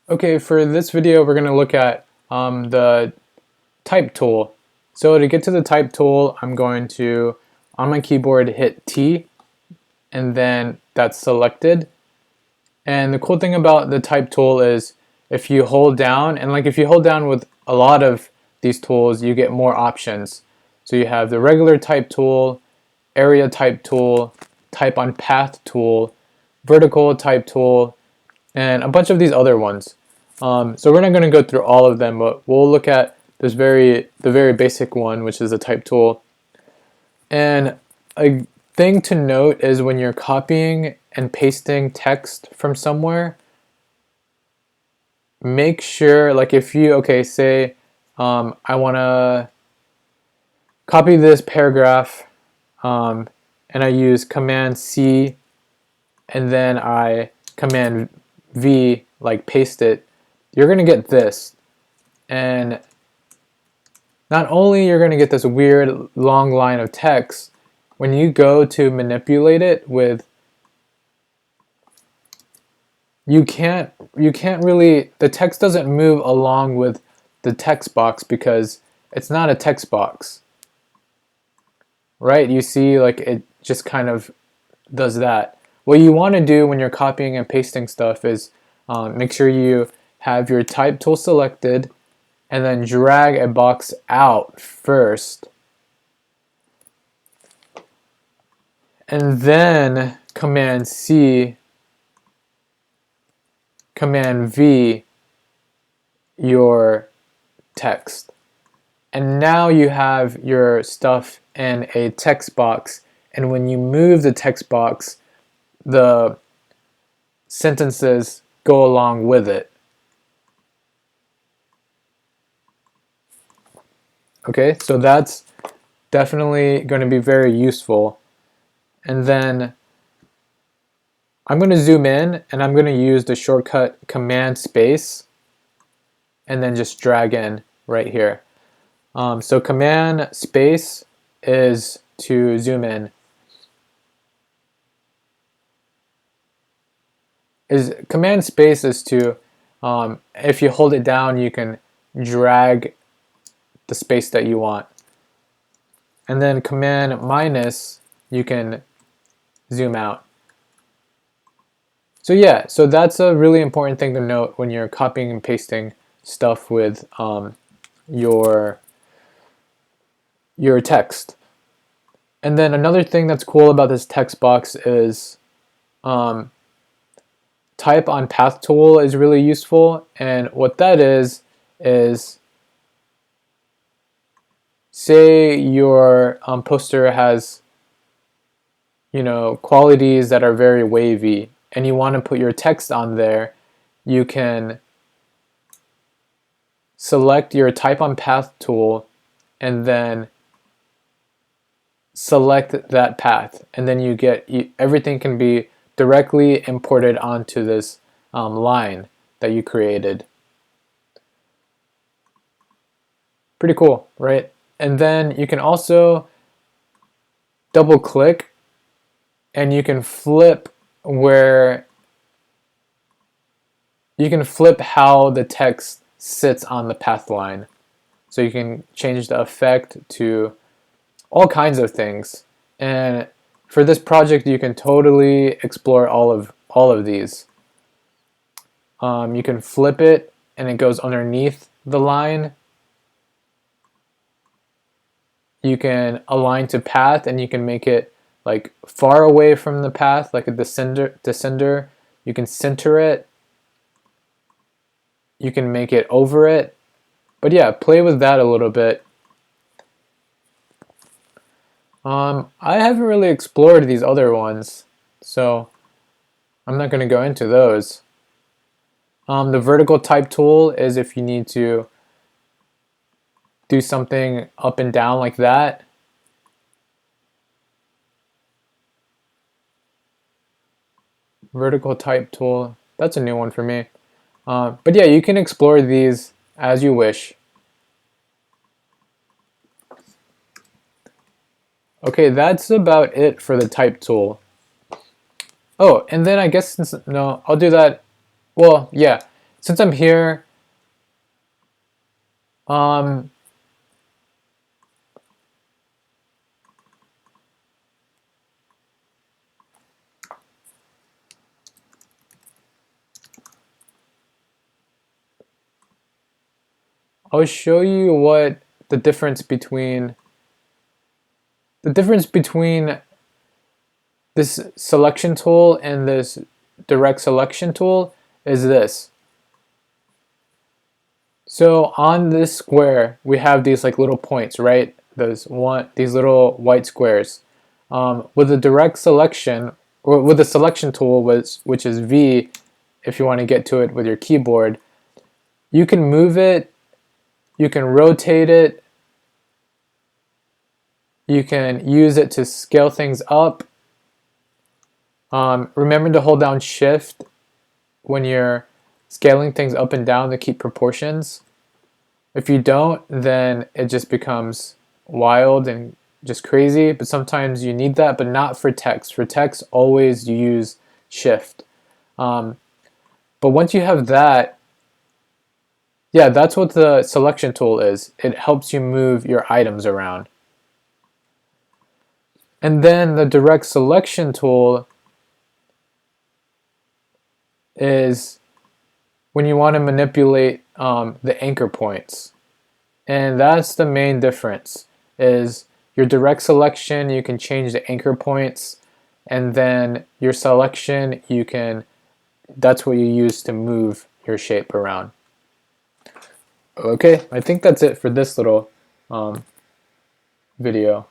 Okay, for this video we're going to look at the type tool. So to get to the type tool, I'm going to, on my keyboard, hit T, and then that's selected. And the cool thing about the type tool is if you hold down, and like if you hold down with a lot of these tools, you get more options. So you have the regular type tool, area type tool, type on path tool, vertical type tool, and a bunch of these other ones. So we're not going to go through all of them, but we'll look at the very basic one, which is the type tool. And a thing to note is when you're copying and pasting text from somewhere, make sure, like if you, okay, say I want to copy this paragraph and I use Command C and then I Command V, like paste it, you're going to get this. And not only you're going to get this weird long line of text, when you go to manipulate it with, you can't really, the text doesn't move along with the text box because it's not a text box, right? You see, like it just kind of does that. What you want to do when you're copying and pasting stuff is make sure you have your type tool selected and then drag a box out first. And then Command C, Command V, your text. And now you have your stuff in a text box. And when you move the text box, the sentences go along with it. Okay, so that's definitely going to be very useful. And then I'm going to zoom in and I'm going to use the shortcut Command Space and then just drag in right here. So Command Space is to zoom in. Command Space is to, if you hold it down, you can drag the space that you want. And then Command minus, you can zoom out. So yeah, so that's a really important thing to note when you're copying and pasting stuff with your text. And then another thing that's cool about this text box is type on path tool is really useful. And what that is say your poster has, you know, qualities that are very wavy and you want to put your text on there, you can select your type on path tool and then select that path, and then you get, everything can be directly imported onto this line that you created. Pretty cool, right? And then you can also double click and you can flip how the text sits on the path line. So you can change the effect to all kinds of things. And for this project, you can totally explore all of these. You can flip it and it goes underneath the line. You can align to path and you can make it like far away from the path, like a descender. You can center it. You can make it over it. But yeah, play with that a little bit. I haven't really explored these other ones, so I'm not going to go into those. The vertical type tool is if you need to do something up and down like that. Vertical type tool, that's a new one for me. But yeah, you can explore these as you wish. Okay, that's about it for the type tool. Oh, and then I guess, no, I'll do that. Well, yeah. since I'm here, I'll show you what the difference between this selection tool and this direct selection tool is this. So on this square, we have these like little points, right? These little white squares. With the direct selection, or with the selection tool, which is V, if you want to get to it with your keyboard, you can move it, you can rotate it, you can use it to scale things up. Remember to hold down Shift when you're scaling things up and down to keep proportions. If you don't, then it just becomes wild and just crazy, but sometimes you need that, but not for text. For text, always you use Shift. But once you have that, yeah, that's what the selection tool is. It helps you move your items around. And then the direct selection tool is when you want to manipulate the anchor points. And that's the main difference, is your direct selection, you can change the anchor points, and then your selection, that's what you use to move your shape around. Okay, I think that's it for this little video.